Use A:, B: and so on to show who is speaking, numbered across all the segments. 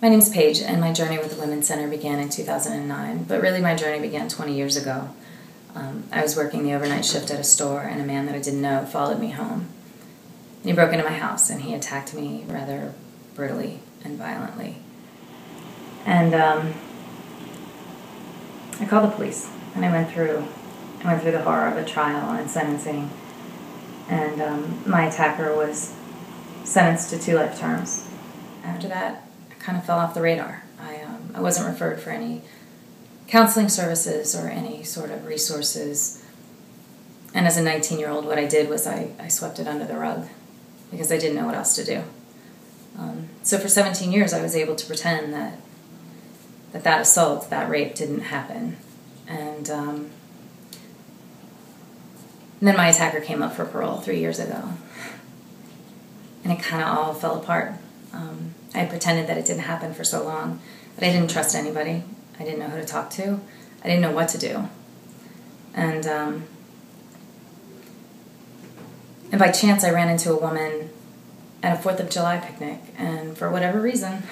A: My name's Paige, and my journey with the Women's Center began in 2009, but really my journey began 20 years ago. I was working the overnight shift at a store, and a man that I didn't know followed me home. And he broke into my house, and he attacked me rather brutally and violently. And I called the police, and I went through the horror of a trial and sentencing, and my attacker was sentenced to 2 life terms. After that, I kind of fell off the radar. I wasn't referred for any counseling services or any sort of resources. And as a 19-year-old, what I did was I swept it under the rug because I didn't know what else to do. So for 17 years, I was able to pretend that assault, that rape didn't happen. And then my attacker came up for parole 3 years ago. And it kind of all fell apart. I pretended that it didn't happen for so long, but I didn't trust anybody. I didn't know who to talk to. I didn't know what to do. And by chance, I ran into a woman at a 4th of July picnic, and for whatever reason,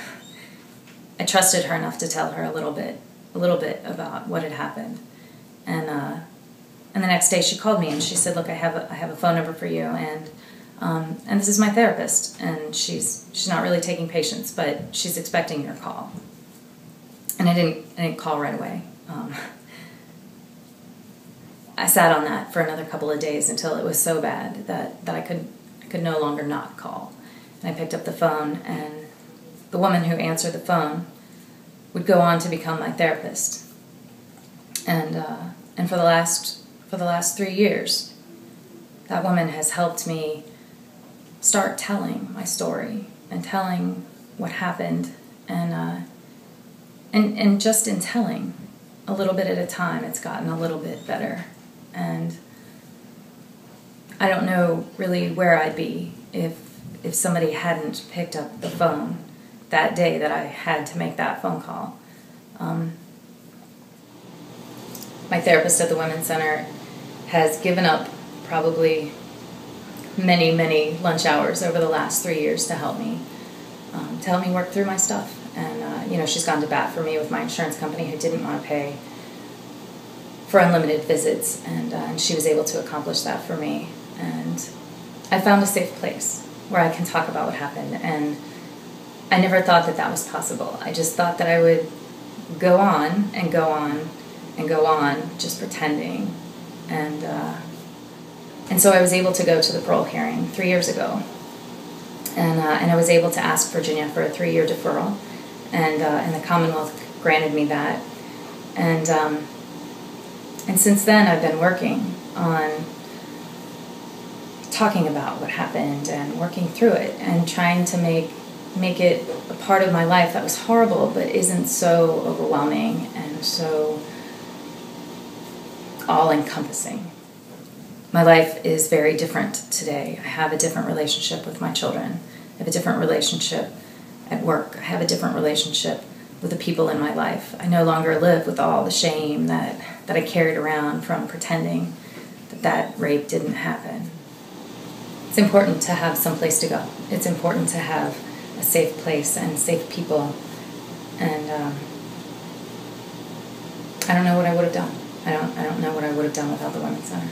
A: I trusted her enough to tell her a little bit about what had happened. And the next day, she called me and she said, "Look, I have a phone number for you, and this is my therapist, and she's not really taking patients, but she's expecting your call." And I didn't call right away. I sat on that for another couple of days until it was so bad that I could no longer not call. And I picked up the phone, and the woman who answered the phone would go on to become my therapist. And for the last 3 years, that woman has helped me start telling my story and telling what happened, and just in telling a little bit at a time, it's gotten a little bit better. And I don't know really where I'd be if somebody hadn't picked up the phone that day that I had to make that phone call. My therapist at the Women's Center has given up probably many, many lunch hours over the last 3 years to help me work through my stuff. And she's gone to bat for me with my insurance company, who didn't want to pay for unlimited visits, and she was able to accomplish that for me. And I found a safe place where I can talk about what happened, and I never thought that was possible. I just thought that I would go on and go on and go on, just pretending. And so I was able to go to the parole hearing 3 years ago, and I was able to ask Virginia for a 3-year deferral, and the Commonwealth granted me that. And since then, I've been working on talking about what happened and working through it and trying to make it a part of my life that was horrible but isn't so overwhelming and so all-encompassing. My life is very different today. I have a different relationship with my children. I have a different relationship at work. I have a different relationship with the people in my life. I no longer live with all the shame that I carried around from pretending that rape didn't happen. It's important to have some place to go. It's important to have a safe place and safe people. And I don't know what I would have done. I don't know what I would have done without the Women's Center.